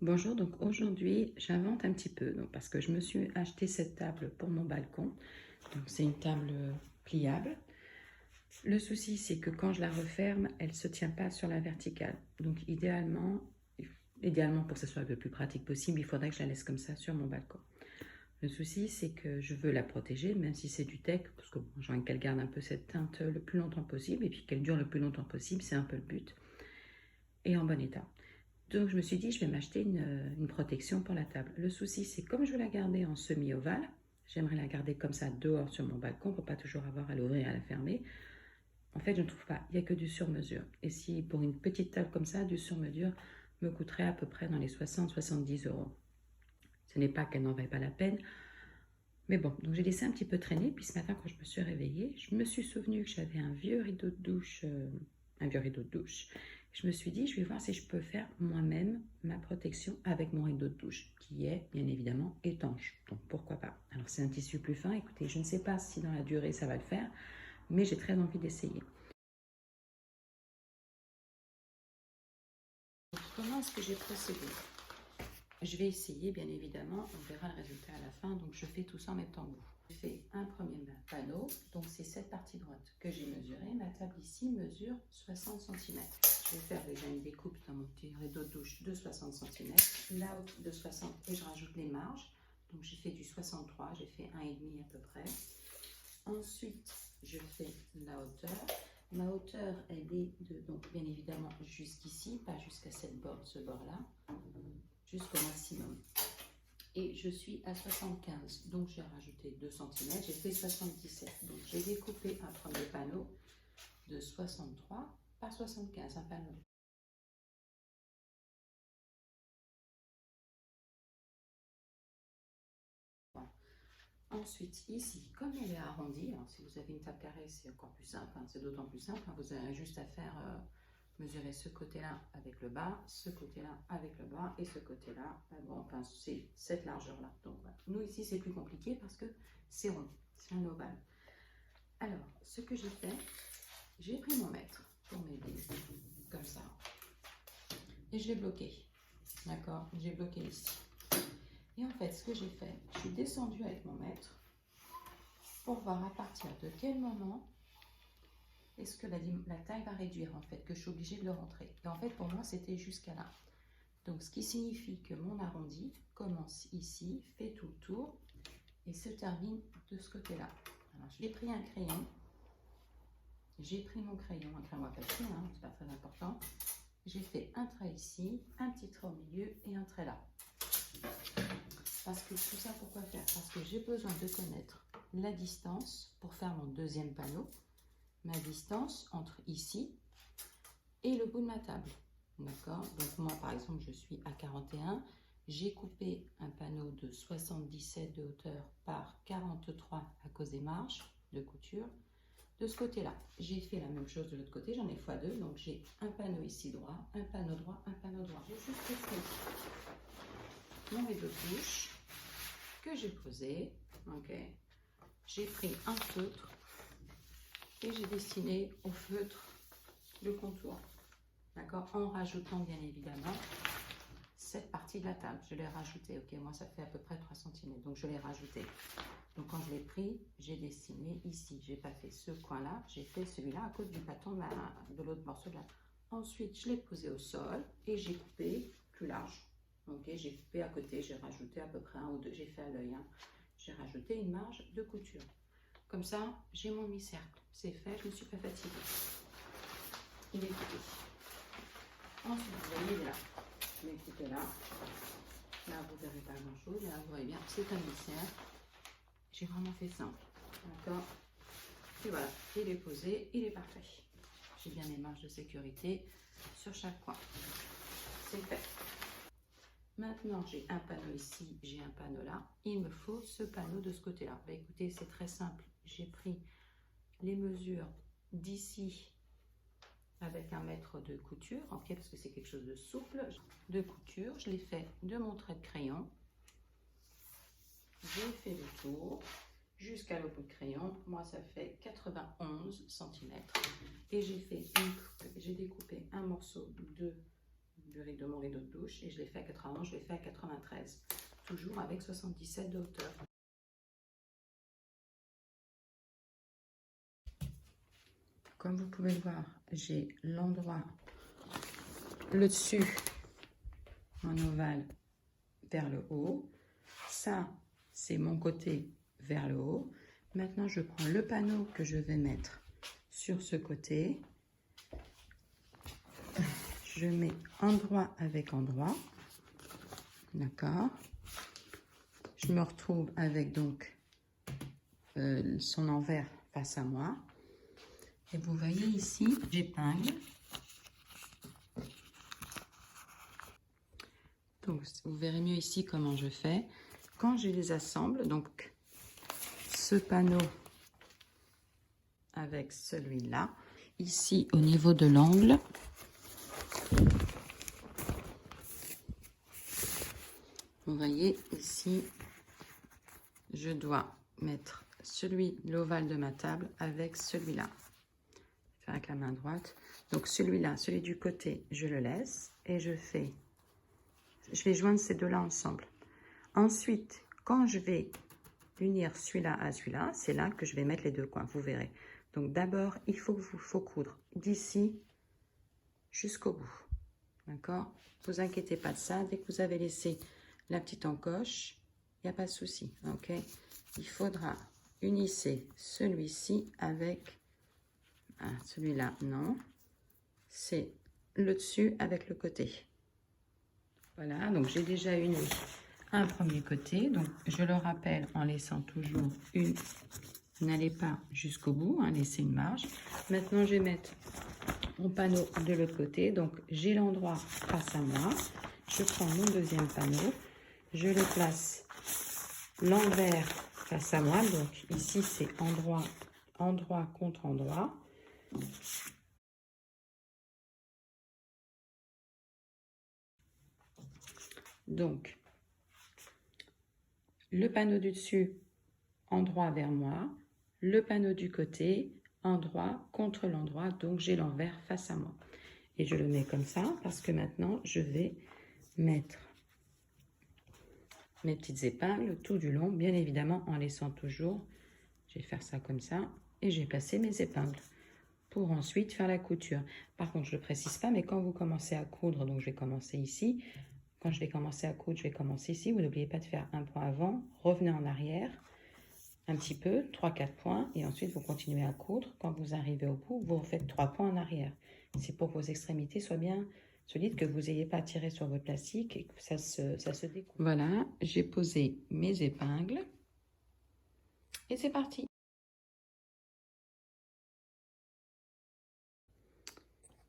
Bonjour, donc aujourd'hui j'invente un petit peu parce que je me suis acheté cette table pour mon balcon. Donc c'est une table pliable. Le souci c'est que quand je la referme, elle ne se tient pas sur la verticale. Donc idéalement pour que ce soit le plus pratique possible, il faudrait que je la laisse comme ça sur mon balcon. Le souci c'est que je veux la protéger, même si c'est du teck, parce que j'ai envie qu'elle garde un peu cette teinte le plus longtemps possible et puis qu'elle dure le plus longtemps possible, c'est un peu le but, et en bon état. Donc je me suis dit, je vais m'acheter une protection pour la table. Le souci, c'est comme je veux la garder en semi-ovale, j'aimerais la garder comme ça dehors sur mon balcon pour pas toujours avoir à l'ouvrir et à la fermer. En fait, je ne trouve pas, il n'y a que du sur-mesure. Et si pour une petite table comme ça, du sur-mesure me coûterait à peu près dans les 60-70 euros. Ce n'est pas qu'elle n'en vaille pas la peine. Mais bon, donc j'ai laissé un petit peu traîner. Puis ce matin, quand je me suis réveillée, je me suis souvenu que j'avais un vieux rideau de douche. Je me suis dit, je vais voir si je peux faire moi-même ma protection avec mon rideau de douche, qui est bien évidemment étanche. Donc pourquoi pas. Alors c'est un tissu plus fin. Écoutez, je ne sais pas si dans la durée ça va le faire, mais j'ai très envie d'essayer. Comment est-ce que j'ai procédé? Je vais essayer, bien évidemment, on verra le résultat à la fin, donc je fais tout ça en même temps que vous. Je fais un premier panneau, donc c'est cette partie droite que j'ai mesurée. Ma table ici mesure 60 cm. Je vais faire déjà une découpe dans mon petit rideau de douche de 60 cm, la haute de 60 et je rajoute les marges. Donc j'ai fait du 63, j'ai fait 1,5 à peu près. Ensuite, je fais la hauteur. Ma hauteur, elle est donc bien évidemment jusqu'ici, pas jusqu'à ce bord-là, jusqu'au maximum. Et je suis à 75, donc j'ai rajouté 2 cm, j'ai fait 77. Donc j'ai découpé un premier panneau de 63 par 75, un panneau. Voilà. Ensuite, ici, comme elle est arrondie, alors si vous avez une table carrée, c'est encore plus simple, hein, c'est d'autant plus simple, hein, vous avez juste à faire mesurer ce côté-là avec le bas, ce côté-là avec le bas et ce côté-là, bon, enfin c'est cette largeur-là. Donc voilà. Nous ici c'est plus compliqué parce que c'est rond, c'est un ovale. Alors, ce que j'ai fait, j'ai pris mon mètre pour m'aider, comme ça, et je l'ai bloqué, d'accord? J'ai bloqué ici. Et en fait, ce que j'ai fait, je suis descendue avec mon mètre pour voir à partir de quel moment est-ce que la taille va réduire, en fait, que je suis obligée de le rentrer. Et en fait, pour moi, c'était jusqu'à là. Donc, ce qui signifie que mon arrondi commence ici, fait tout le tour et se termine de ce côté-là. Alors, j'ai pris un crayon. J'ai pris mon crayon, un crayon à papier, hein, c'est pas très important. J'ai fait un trait ici, un petit trait au milieu et un trait là. Parce que tout ça, pourquoi faire? Parce que j'ai besoin de connaître la distance pour faire mon deuxième panneau. Ma distance entre ici et le bout de ma table. D'accord? Donc moi, par exemple, je suis à 41. J'ai coupé un panneau de 77 de hauteur par 43 à cause des marges de couture. De ce côté-là, j'ai fait la même chose de l'autre côté, j'en ai x2, donc j'ai un panneau ici droit, un panneau droit, un panneau droit. J'ai juste pris mon rideau de douche que j'ai posé, ok. J'ai pris un feutre et j'ai dessiné au feutre le contour, d'accord, en rajoutant bien évidemment cette partie de la table. Je l'ai rajoutée, ok, moi ça fait à peu près 3 cm, donc je l'ai rajouté. Donc quand je l'ai pris, j'ai dessiné ici. J'ai pas fait ce coin-là, j'ai fait celui-là à cause du bâton de l'autre morceau de la. Ensuite, je l'ai posé au sol et j'ai coupé plus large. Ok, j'ai coupé à côté, j'ai rajouté à peu près 1 ou 2, j'ai fait à l'œil. Hein. J'ai rajouté une marge de couture. Comme ça, j'ai mon mi-cercle. C'est fait, je ne me suis pas fatiguée. Il est coupé. Ensuite, vous voyez, il est là. Je l'ai coupé là. Là, vous ne verrez pas grand-chose. Là, vous voyez bien, c'est un mi-cercle. J'ai vraiment fait simple, d'accord? Et voilà, il est posé, il est parfait. J'ai bien mes marges de sécurité sur chaque coin. C'est fait. Maintenant, j'ai un panneau ici, j'ai un panneau là. Il me faut ce panneau de ce côté-là. Bah, écoutez, c'est très simple. J'ai pris les mesures d'ici avec 1 mètre de couture, ok, parce que c'est quelque chose de souple, de couture. Je l'ai fait de mon trait de crayon. J'ai fait le tour jusqu'à le bout de crayon. Moi, ça fait 91 cm. Et j'ai découpé un morceau de de mon rideau de douche et je l'ai fait à 91, je l'ai fait à 93. Toujours avec 77 de hauteur. Comme vous pouvez le voir, j'ai l'endroit, le dessus en ovale vers le haut. Ça, c'est mon côté vers le haut. Maintenant, je prends le panneau que je vais mettre sur ce côté. Je mets endroit avec endroit. D'accord. Je me retrouve avec donc son envers face à moi. Et vous voyez ici, j'épingle. Donc, vous verrez mieux ici comment je fais. Quand je les assemble, donc ce panneau avec celui-là, ici au niveau de l'angle, vous voyez ici, je dois mettre l'ovale de ma table avec celui-là. Faire avec la main droite. Donc celui-là, celui du côté, je le laisse et je vais joindre ces deux-là ensemble. Ensuite, quand je vais unir celui-là à celui-là, c'est là que je vais mettre les deux coins, vous verrez. Donc d'abord, il faut coudre d'ici jusqu'au bout. D'accord? Ne vous inquiétez pas de ça. Dès que vous avez laissé la petite encoche, il n'y a pas de souci. Ok? Il faudra unisser celui-ci avec celui-là. Non. C'est le dessus avec le côté. Voilà. Donc j'ai déjà uni un premier côté. Donc je le rappelle en laissant toujours une. N'allez pas jusqu'au bout. Laissez une marge. Maintenant je vais mettre mon panneau de l'autre côté. Donc j'ai l'endroit face à moi. Je prends mon deuxième panneau. Je le place l'envers face à moi. Donc ici c'est endroit contre endroit. Donc le panneau du dessus endroit vers moi, le panneau du côté endroit contre l'endroit, donc j'ai l'envers face à moi. Et je le mets comme ça parce que maintenant je vais mettre mes petites épingles tout du long, bien évidemment en laissant toujours, je vais faire ça comme ça, et j'ai placé mes épingles pour ensuite faire la couture. Par contre, je ne le précise pas, mais quand vous commencez à coudre, donc je vais commencer ici, quand je vais commencer à coudre, je vais commencer ici, vous n'oubliez pas de faire un point avant, revenez en arrière, un petit peu, 3-4 points, et ensuite vous continuez à coudre. Quand vous arrivez au bout, vous refaites 3 points en arrière. C'est pour que vos extrémités soient bien solides, que vous n'ayez pas à tirer sur votre plastique et que ça se découpe. Voilà, j'ai posé mes épingles et c'est parti.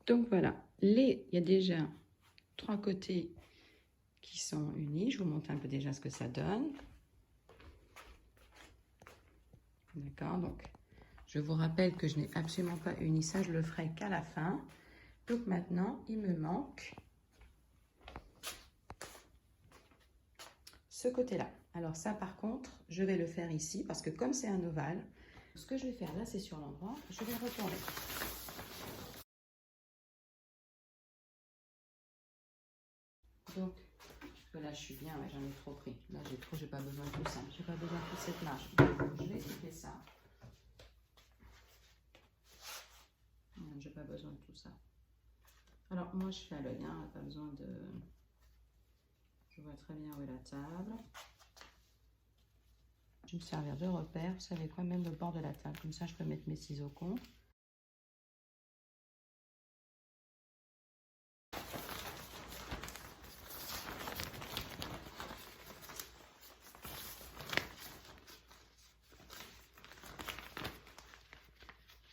Donc voilà, il y a déjà 3 côtés qui sont unis. Je vous montre un peu déjà ce que ça donne. D'accord, donc je vous rappelle que je n'ai absolument pas uni ça, je le ferai qu'à la fin. Donc maintenant, il me manque ce côté-là. Alors ça, par contre, je vais le faire ici parce que comme c'est un ovale, ce que je vais faire là, c'est sur l'endroit, je vais retourner. Donc, là, je suis bien, ouais, j'en ai trop pris. Là, j'ai pas besoin de tout ça. J'ai pas besoin de toute cette marge. Donc, je vais couper ça. J'ai pas besoin de tout ça. Alors, moi, je fais à l'œil, hein, pas besoin de... Je vois très bien où est la table. Je vais me servir de repère. Vous savez quoi, même le bord de la table. Comme ça, je peux mettre mes ciseaux con.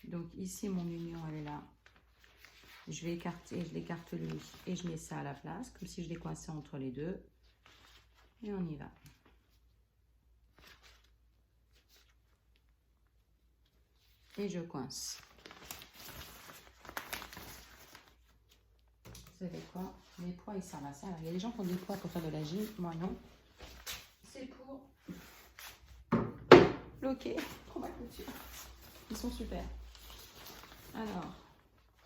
Donc ici, mon union, elle est là. Je vais écarter, je l'écarte lui et je mets ça à la place, comme si je l'ai coincé entre les deux. Et on y va. Et je coince. Vous savez quoi? Les poids, ils servent à ça. Alors, il y a des gens qui ont des poids pour faire de la gym. Moi, non. C'est pour bloquer pour ma couture. Ils sont super. Alors,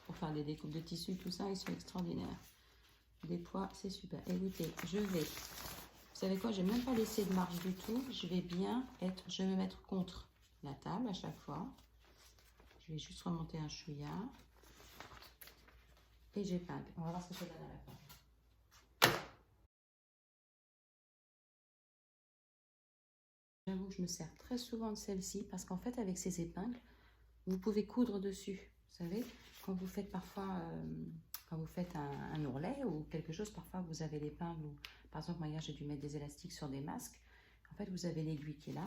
pour faire des découpes de tissu, tout ça, ils sont extraordinaires. des poids, c'est super. Écoutez, je vais, vous savez quoi, je vais même pas laisser de marge du tout. Je vais je vais me mettre contre la table à chaque fois. Je vais juste remonter un chouïa. Et j'épingle. On va voir ce que ça donne à la fin. J'avoue que je me sers très souvent de celle-ci parce qu'en fait, avec ces épingles, vous pouvez coudre dessus. Vous savez, quand vous faites parfois, quand vous faites un ourlet ou quelque chose, parfois vous avez l'épingle. Ou, par exemple, moi hier, j'ai dû mettre des élastiques sur des masques. En fait, vous avez l'aiguille qui est là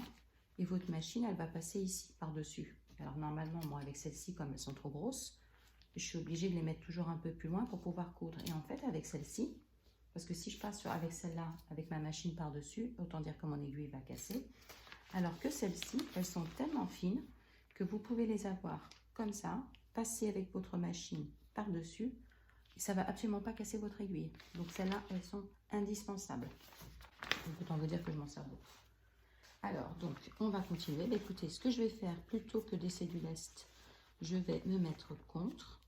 et votre machine, elle va passer ici, par-dessus. Alors normalement, moi, avec celles-ci, comme elles sont trop grosses, je suis obligée de les mettre toujours un peu plus loin pour pouvoir coudre. Et en fait, avec celle-ci, parce que si je passe avec celle-là, avec ma machine par-dessus, autant dire que mon aiguille va casser. Alors que celles-ci, elles sont tellement fines que vous pouvez les avoir comme ça, passer avec votre machine par-dessus, et ça ne va absolument pas casser votre aiguille. Donc celles-là, elles sont indispensables. Donc, autant vous dire que je m'en sers beaucoup. Alors, donc, on va continuer. Mais écoutez, ce que je vais faire, plutôt que d'essayer du lest, je vais me mettre contre.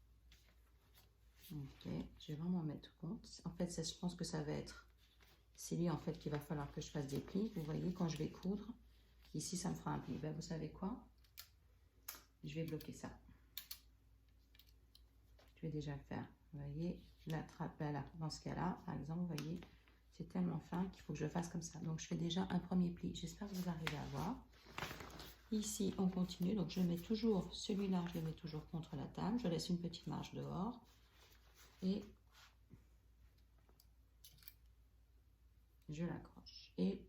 Ok, je vais vraiment mettre contre. En fait, ça, je pense que ça va être... C'est lui, en fait, qu'il va falloir que je fasse des plis. Vous voyez, quand je vais coudre, ici, ça me fera un pli. Ben, vous savez quoi? Je vais bloquer ça. Je vais déjà le faire. Vous voyez, la trappe, ben là, dans ce cas-là, par exemple, vous voyez, c'est tellement fin qu'il faut que je le fasse comme ça. Donc, je fais déjà un premier pli. J'espère que vous arrivez à voir. Ici, on continue. Donc, je mets toujours celui-là, je le mets toujours contre la table. Je laisse une petite marge dehors. Et je l'accroche. Et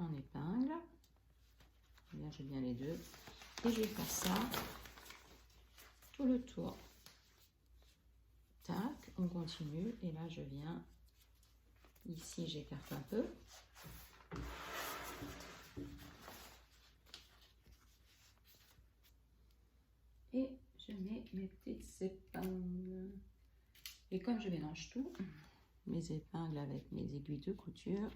en épingle. Bien, j'ai bien les deux. Et je vais faire ça tout le tour. Tac, on continue. Et là, je viens. Ici, j'écarte un peu. Et je mets mes petites épingles. Et comme je mélange tout, mes épingles avec mes aiguilles de couture.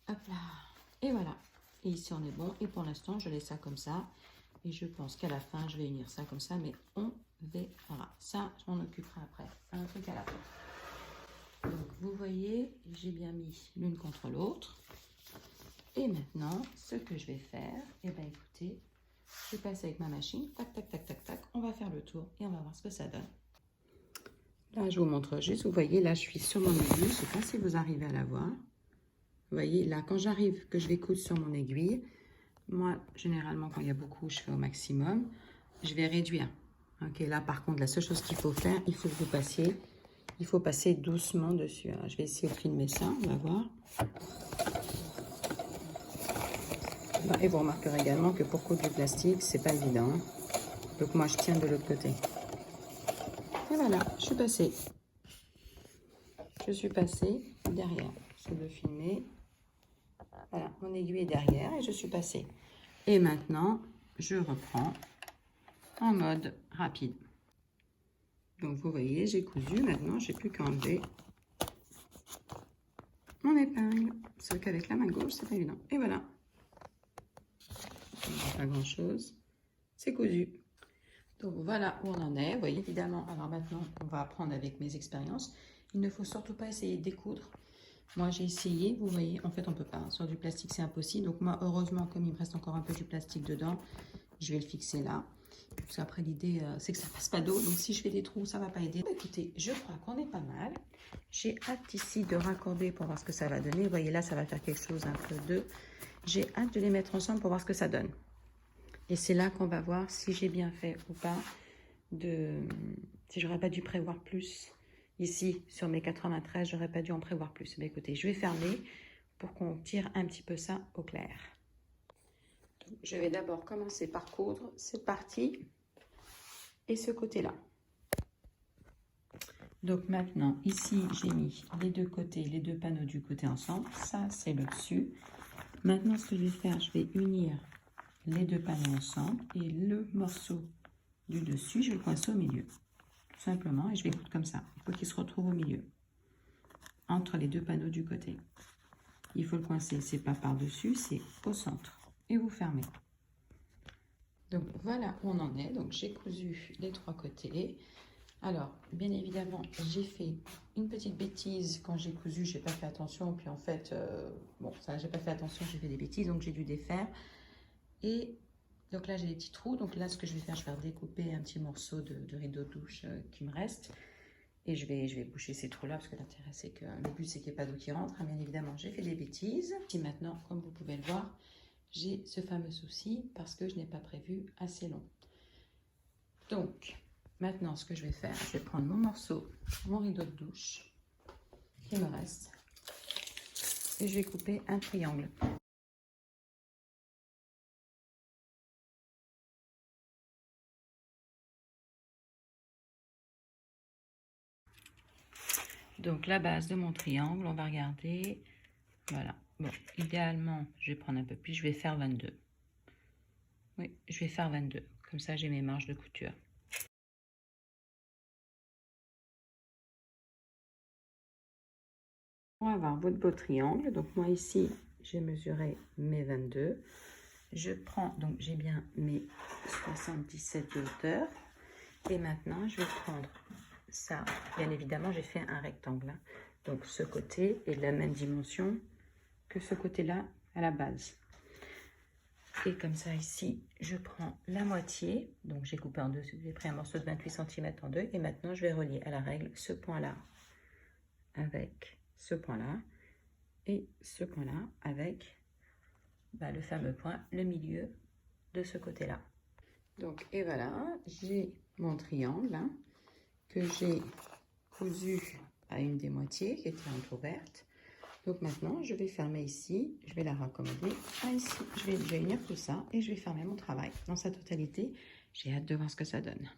Hop là. Et voilà. Et ici, on est bon. Et pour l'instant, je laisse ça comme ça. Et je pense qu'à la fin, je vais unir ça comme ça. Mais on verra. Ça, on occupera après. Un truc à la fois. Donc, vous voyez, j'ai bien mis l'une contre l'autre. Et maintenant, ce que je vais faire, eh bien, écoutez, je passe avec ma machine. Tac, tac, tac, tac, tac. On va faire le tour et on va voir ce que ça donne. Là, je vous montre juste. Vous voyez, là, je suis sur mon aiguille. Je ne sais pas si vous arrivez à la voir. Vous voyez, là, quand j'arrive, que je vais coudre sur mon aiguille, moi, généralement, quand il y a beaucoup, je fais au maximum. Je vais réduire. Ok, là, par contre, la seule chose qu'il faut faire, il faut que vous passiez. Il faut passer doucement dessus. Alors, je vais essayer de filmer ça, on va voir. Et vous remarquerez également que pour coudre du plastique, c'est pas évident. Donc moi, je tiens de l'autre côté. Et voilà, je suis passée. Je suis passée derrière. C'est de filmer. Voilà, mon aiguille est derrière et je suis passée. Et maintenant, je reprends en mode rapide. Donc vous voyez, j'ai cousu. Maintenant, j'ai plus qu'à enlever mon épingle. Sauf qu'avec la main gauche, c'est pas évident. Et voilà. Pas grand chose. C'est cousu. Donc voilà où on en est. Vous voyez, évidemment. Alors maintenant, on va apprendre avec mes expériences. Il ne faut surtout pas essayer de découdre. Moi, j'ai essayé. Vous voyez, en fait, on peut pas. Sur du plastique, c'est impossible. Donc moi, heureusement, comme il me reste encore un peu du plastique dedans, je vais le fixer là. Parce qu'après, l'idée, c'est que ça passe pas d'eau. Donc si je fais des trous, ça va pas aider. Écoutez, je crois qu'on est pas mal. J'ai hâte ici de raccorder pour voir ce que ça va donner. Vous voyez, là, ça va faire quelque chose un peu de... J'ai hâte de les mettre ensemble pour voir ce que ça donne. Et c'est là qu'on va voir si j'ai bien fait ou pas, si j'aurais pas dû prévoir plus. Ici, sur mes 93, j'aurais pas dû en prévoir plus. Mais écoutez, je vais fermer pour qu'on tire un petit peu ça au clair. Donc, je vais d'abord commencer par coudre cette partie et ce côté-là. Donc maintenant, ici, j'ai mis les deux côtés, les deux panneaux du côté ensemble. Ça, c'est le dessus. Maintenant, ce que je vais faire, je vais unir les deux panneaux ensemble et le morceau du dessus, je vais le coincer au milieu. Tout simplement, et je vais coudre comme ça. Il faut qu'il se retrouve au milieu, entre les deux panneaux du côté. Il faut le coincer, c'est pas par-dessus, c'est au centre. Et vous fermez. Donc voilà où on en est. Donc j'ai cousu les trois côtés. Alors, bien évidemment, j'ai fait une petite bêtise quand j'ai cousu, j'ai pas fait attention, puis en fait, bon, ça, j'ai pas fait attention, j'ai fait des bêtises, donc j'ai dû défaire. Et donc là, j'ai des petits trous, donc là, ce que je vais faire, je vais découper un petit morceau de rideau de douche qui me reste. Et je vais boucher ces trous-là, parce que l'intérêt, c'est que le but, c'est qu'il n'y ait pas d'eau qui rentre. Bien évidemment, j'ai fait des bêtises. Et maintenant, comme vous pouvez le voir, j'ai ce fameux souci, parce que je n'ai pas prévu assez long. Donc, maintenant, ce que je vais faire, je vais prendre mon morceau, mon rideau de douche qui me reste, et je vais couper un triangle. Donc, la base de mon triangle, on va regarder. Voilà. Bon, idéalement, je vais prendre un peu plus, je vais faire 22. Oui, je vais faire 22. Comme ça, j'ai mes marges de couture. Pour avoir votre beau triangle, donc moi ici, j'ai mesuré mes 22. Je prends, donc j'ai bien mes 77 de hauteur. Et maintenant, je vais prendre ça. Bien évidemment, j'ai fait un rectangle. Hein. Donc ce côté est de la même dimension que ce côté-là à la base. Et comme ça ici, je prends la moitié. Donc j'ai coupé en deux, j'ai pris un morceau de 28 cm en deux. Et maintenant, je vais relier à la règle ce point-là avec ce point-là. Et ce point-là avec le fameux point, le milieu de ce côté-là. Donc, et voilà, j'ai mon triangle hein, que j'ai cousu à une des moitiés qui était entrouverte. Donc maintenant, je vais fermer ici, je vais la raccommoder à ici. Je vais unir tout ça et je vais fermer mon travail dans sa totalité. J'ai hâte de voir ce que ça donne.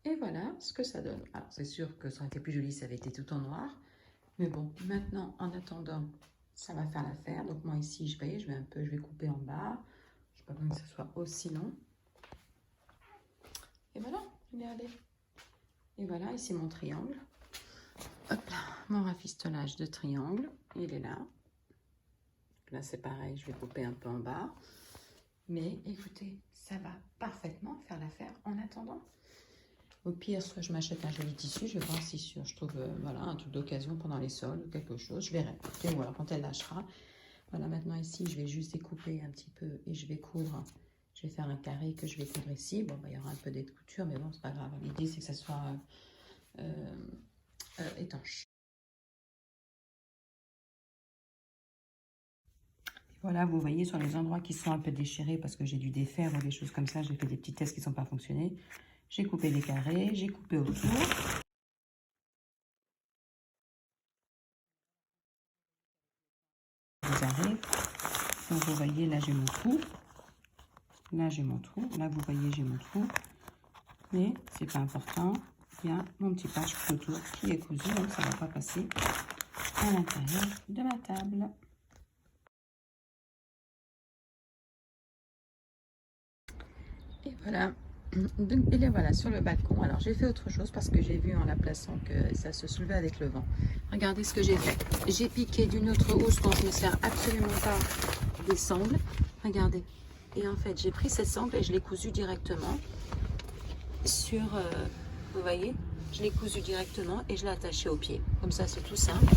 Et voilà ce que ça donne. Alors, c'est sûr que ça aurait été plus joli, ça avait été tout en noir. Mais bon, maintenant, en attendant, ça va faire l'affaire. Donc moi ici, je vais couper en bas. Je n'ai pas besoin que ce soit aussi long. Et voilà, regardez. Et voilà, ici mon triangle. Hop là, mon rafistolage de triangle, il est là. Là, c'est pareil, je vais couper un peu en bas. Mais écoutez, ça va parfaitement faire l'affaire en attendant. Au pire, soit je m'achète un joli tissu, je vais voir si je trouve voilà, un truc d'occasion pendant les soldes ou quelque chose. Je verrai. Et voilà, quand elle lâchera. Voilà, maintenant ici, je vais juste découper un petit peu et je vais coudre. Je vais faire un carré que je vais coudre ici. Bon, il y aura un peu de couture, mais bon, c'est pas grave. L'idée, c'est que ça soit étanche. Voilà, vous voyez sur les endroits qui sont un peu déchirés parce que j'ai dû défaire ou des choses comme ça, j'ai fait des petits tests qui ne sont pas fonctionnés. J'ai coupé des carrés, j'ai coupé autour. Des carrés. Donc vous voyez, là j'ai mon trou. Là j'ai mon trou. Là vous voyez, j'ai mon trou. Mais c'est pas important. Il y a mon petit patch autour qui est cousu, donc ça ne va pas passer à l'intérieur de ma table. Et voilà. Donc, il est voilà sur le balcon. Alors j'ai fait autre chose parce que j'ai vu en la plaçant que ça se soulevait avec le vent. Regardez ce que j'ai fait. J'ai piqué d'une autre housse dont je ne sers absolument pas des sangles. Regardez. Et en fait j'ai pris cette sangle et je l'ai cousue directement sur, vous voyez, je l'ai cousu directement et je l'ai attaché au pied. Comme ça c'est tout simple.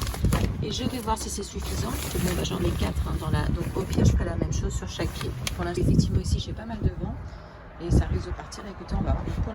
Et je vais voir si c'est suffisant. Bon, j'en ai 4 hein, dans la. Donc au pire je ferai la même chose sur chaque pied. Pour l'instant effectivement ici j'ai pas mal de vent. Et ça risque de partir. Écoutez, on va voir. Pour